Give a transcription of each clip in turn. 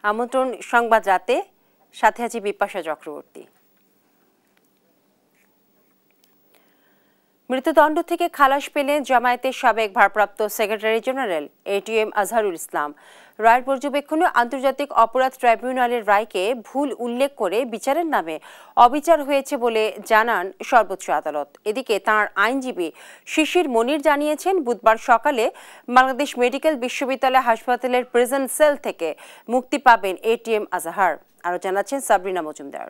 আমন্ত্রণ সংবাদ রাতে, সাথে আছি বিপাশা চক্রবর্তী। মৃত্যুদণ্ড থেকে খালাস পেলেন জামায়াতের সাবেক ভারপ্রাপ্ত secretary general ATM Azharul Islam. রায়ের পর্যবেক্ষণে আন্তর্জাতিক অপরাধ ট্রাইব্যুনালের রায়কে ভুল উল্লেখ করে বিচারের নামে অবিচার হয়েছে বলে জানান সর্বোচ্চ আদালত। এদিকে তাঁর আইনজীবী শিশির মনির জানিয়েছেন, বুধবার সকালে বাংলাদেশ মেডিকেল বিশ্ববিদ্যালয় হাসপাতালের প্রিজন সেল থেকে মুক্তি পাবেন এটিএম আজহার। আরও জানাচ্ছেন সাবরিনা মজুমদার।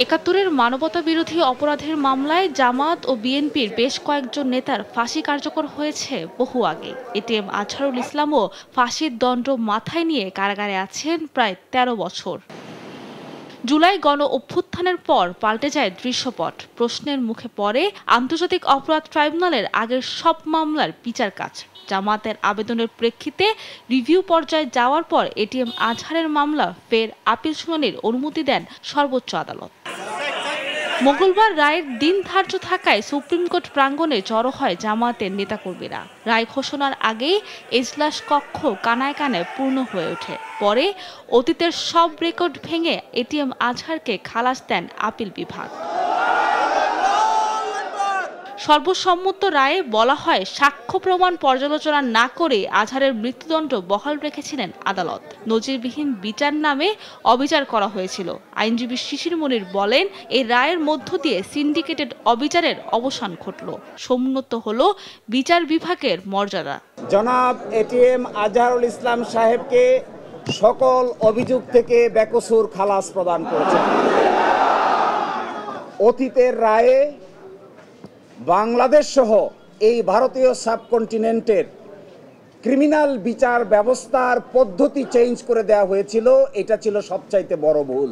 ৭১-এর মানবতা বিরোধী অপরাধের মামলায় জামায়াত ও বিএনপির বেশ কয়েকজন নেতার ফাঁসি কার্যকর হয়েছে বহু আগে। এটিএম আজহারুল ইসলামও ফাঁসির দণ্ড মাথায় নিয়ে কারাগারে আছেন প্রায় ১৩ বছর। জুলাই গণ অভ্যুত্থানের পর পাল্টে যায় দৃশ্যপট। প্রশ্নের মুখে পড়ে আন্তর্জাতিক অপরাধ ট্রাইব্যুনালের আগের সব মামলার বিচার কাজ। জামায়াতের আবেদনের প্রেক্ষিতে রিভিউ পর্যায়ে যাওয়ার পর এটিএম আজহারের মামলা ফের আপিল শুনানির অনুমতি দেন সর্বোচ্চ আদালত। মঙ্গলবার রায়ের দিন ধার্য থাকায় সুপ্রিম কোর্ট প্রাঙ্গণে জড়ো হয় জামায়াতের নেতাকর্মীরা। রায় ঘোষণার আগেই এজলাস কক্ষ কানায় কানায় পূর্ণ হয়ে ওঠে। পরে অতীতের সব রেকর্ড ভেঙে এটিএম আজহারকে খালাস দেন আপিল বিভাগ। সর্বসম্মত রায়ে বলা হয়, সাক্ষ্য প্রমাণ পর্যালোচনা না করে আজহারের মৃত্যুদণ্ড বহাল রেখেছিলেন আদালত। নজিরবিহীন বিচার নামে অবিচার করা হয়েছিল। আইনজীবী শিশির মনির বলেন, এই রায়ের মধ্য দিয়ে সিন্ডিকেটেড অবিচারের অবসান ঘটল, সমুন্নত হলো বিচার বিভাগের মর্যাদা। জনাব এটিএম আজহারুল ইসলাম সাহেবকে সকল অভিযোগ থেকে বেকসুর খালাস প্রদান করেছেন। অতীতের রায়ে বাংলাদেশ সহ এই ভারতীয় সাবকন্টিনেন্টের ক্রিমিনাল বিচার ব্যবস্থার পদ্ধতি চেঞ্জ করে দেওয়া হয়েছিল। এটা ছিল সবচাইতে বড় ভুল।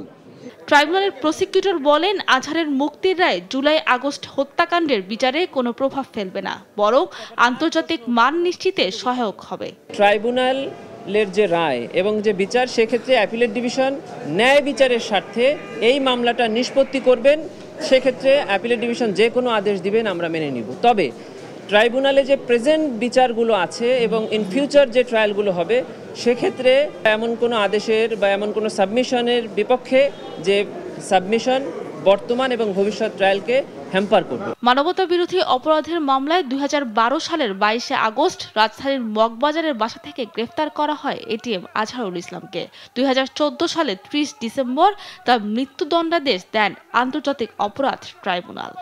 ট্রাইব্যুনালের প্রসিকিউটর বলেন, আজহারের মুক্তির রায় জুলাই আগস্ট হত্যাকাণ্ডের বিচারে কোনো প্রভাব ফেলবে না, বরং আন্তর্জাতিক মান নিশ্চিতে সহায়ক হবে। ট্রাইব্যুনালের যে রায় এবং যে বিচার, সেক্ষেত্রে অ্যাপিলেট ডিভিশন ন্যায় বিচারের স্বার্থে এই মামলাটা নিষ্পত্তি করবেন। সেক্ষেত্রে অ্যাপিলেট ডিভিশন যে কোনো আদেশ দিবেন আমরা মেনে নিব। তবে ট্রাইব্যুনালে যে প্রেজেন্ট বিচারগুলো আছে এবং ইন ফিউচার যে ট্রায়ালগুলো হবে, সেক্ষেত্রে এমন কোনো আদেশের বা এমন কোনো সাবমিশনের বিপক্ষে যে সাবমিশন বর্তমান এবং ভবিষ্যৎ ট্রায়ালকে হ্যাম্পার করবে। মানবতা বিরোধী অপরাধের মামলায় ২০১২ সালের ২২শে আগস্ট রাজধানীর মগবাজারের বাসা থেকে গ্রেফতার করা হয় এটিএম আজহারুল ইসলামকে। ২০১৪ সালে ৩০ ডিসেম্বর তার মৃত্যুদণ্ডাদেশ দেন আন্তর্জাতিক অপরাধ ট্রাইব্যুনাল।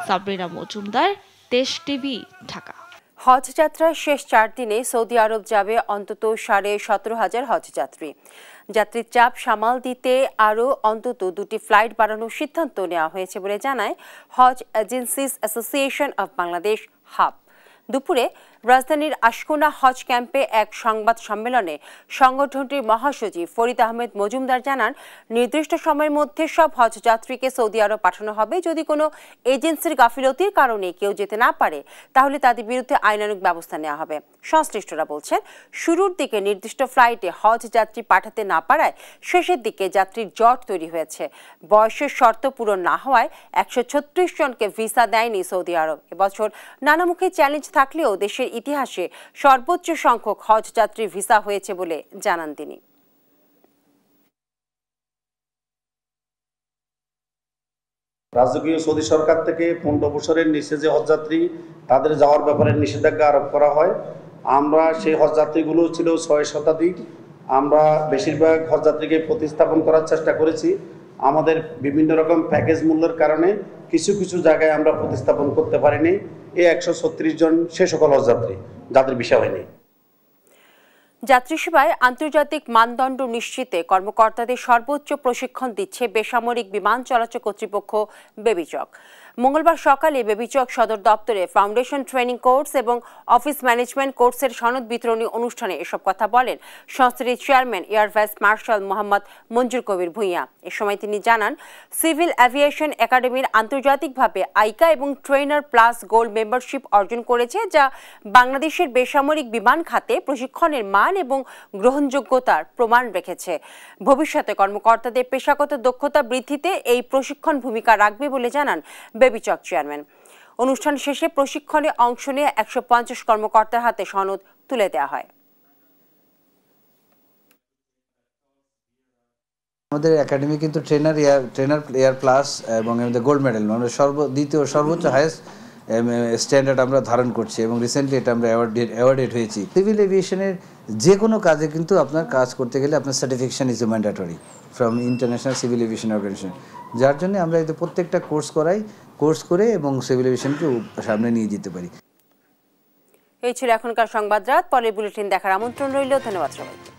সাবরিনা মজুমদার, দেশ টিভি, ঢাকা। হজ যাত্রার শেষ ৪ দিনে সৌদি আরব যাবে অন্তত ১৭,৫০০ হজযাত্রী। যাত্রীর চাপ সামাল দিতে আরও অন্তত ২টি ফ্লাইট বাড়ানোর সিদ্ধান্ত নেওয়া হয়েছে বলে জানায় Hajj Agencies Association of Bangladesh HAAB. দুপুরে রাজধানীর আশকোনা হজ ক্যাম্পে এক সংবাদ সম্মেলনে সংগঠনটির মহাসচিব ফরিদ আহমেদ মজুমদার জানান, নির্দিষ্ট সময়ের মধ্যে সব হজযাত্রীকে সৌদি আরব পাঠানো হবে। যদি কোনো এজেন্সির গাফিলতির কারণে কেউ যেতে না পারে, তাহলে তাদের বিরুদ্ধে আইনানুগ ব্যবস্থা নেওয়া হবে। সংশ্লিষ্টরা বলছেন, শুরুর দিকে নির্দিষ্ট ফ্লাইটে হজ যাত্রী পাঠাতে না পারায় শেষের দিকে যাত্রীর জট তৈরি হয়েছে। বয়সের শর্ত পূরণ না হওয়ায় ১৩৬ জনকে ভিসা দেয়নি সৌদি আরব। এবছর নানামুখী চ্যালেঞ্জ থাকলেও দেশের ইতিহাসে সর্বোচ্চ সংখ্যক হজ যাত্রীর ভিসা হয়েছে বলে জানান তিনি। রাজকীয় সৌদি সরকার থেকে ১৫ বছরের নিচে যে হজযাত্রী তাদের যাওয়ার ব্যাপারে নিষেধাজ্ঞা আরোপ করা হয়। আমরা সেই হজযাত্রীগুলো ছিল ৬ শতাধিক। আমরা বেশিরভাগ হজযাত্রীকে প্রতিস্থাপন করার চেষ্টা করেছি। আমাদের বিভিন্ন রকম প্যাকেজ মূল্যের কারণে কিছু কিছু জায়গায় আমরা প্রতিস্থাপন করতে পারিনি। এই ১৩৬ জন সে সকল হজযাত্রী যাদের ভিসা হয়নি। যাত্রী সেবায় আন্তর্জাতিক মানদণ্ড নিশ্চিতে কর্মকর্তাদের সর্বোচ্চ প্রশিক্ষণ দিচ্ছে বেসামরিক বিমান চলাচল কর্তৃপক্ষ বেবিচক। মঙ্গলবার সকালে বেবিচক সদর দপ্তরে ফাউন্ডেশন ট্রেনিং কোর্স এবং অফিস ম্যানেজমেন্ট কোর্সের সনদ বিতরণী অনুষ্ঠানে এসব কথা বলেন সংস্থাটির chairman air vice marshal Mohammad Manzur Kabir Bhuiyan. এ সময় তিনি জানান, সিভিল অ্যাভিয়েশন একাডেমির আন্তর্জাতিকভাবে আইকা এবং ট্রেনার প্লাস গোল্ড মেম্বারশিপ অর্জন করেছে, যা বাংলাদেশের বেসামরিক বিমান খাতে প্রশিক্ষণের মান এবং গ্রহণযোগ্যতার প্রমাণ রেখেছে। ভবিষ্যতে কর্মকর্তাদের পেশাগত দক্ষতা বৃদ্ধিতে এই প্রশিক্ষণ ভূমিকা রাখবে বলে জানান বেবিচক চেয়ারম্যান। অনুষ্ঠান শেষে প্রশিক্ষণে অংশ নিয়ে ১৫০ কর্মকর্তার হাতে সনদ তুলে দেওয়া হয়। আমাদের একাডেমি কিন্তু ট্রেনার এয়ার প্লাস এবং আমাদের গোল্ড মেডেল মানে দ্বিতীয় সর্বোচ্চ হাইয়েস্ট স্ট্যান্ডার্ড আমরা ধারণ করছি এবং রিসেন্টলি এটা আমরা অ্যাওয়ার্ডেড হয়েছি। সিভিল এভিয়েশনের যে কোনো কাজে কিন্তু আপনার কাজ করতে গেলে আপনার certification is mandatory from international civil aviation organization, যার জন্য আমরা এতে প্রত্যেকটা কোর্স করে এবং সিভিল এভিয়েশনকে সামনে নিয়ে যেতে পারি। এই ছিল এখনকার সংবাদ রাত। পরের বুলেটিন দেখার আমন্ত্রণ রইল। ধন্যবাদ সবাইকে।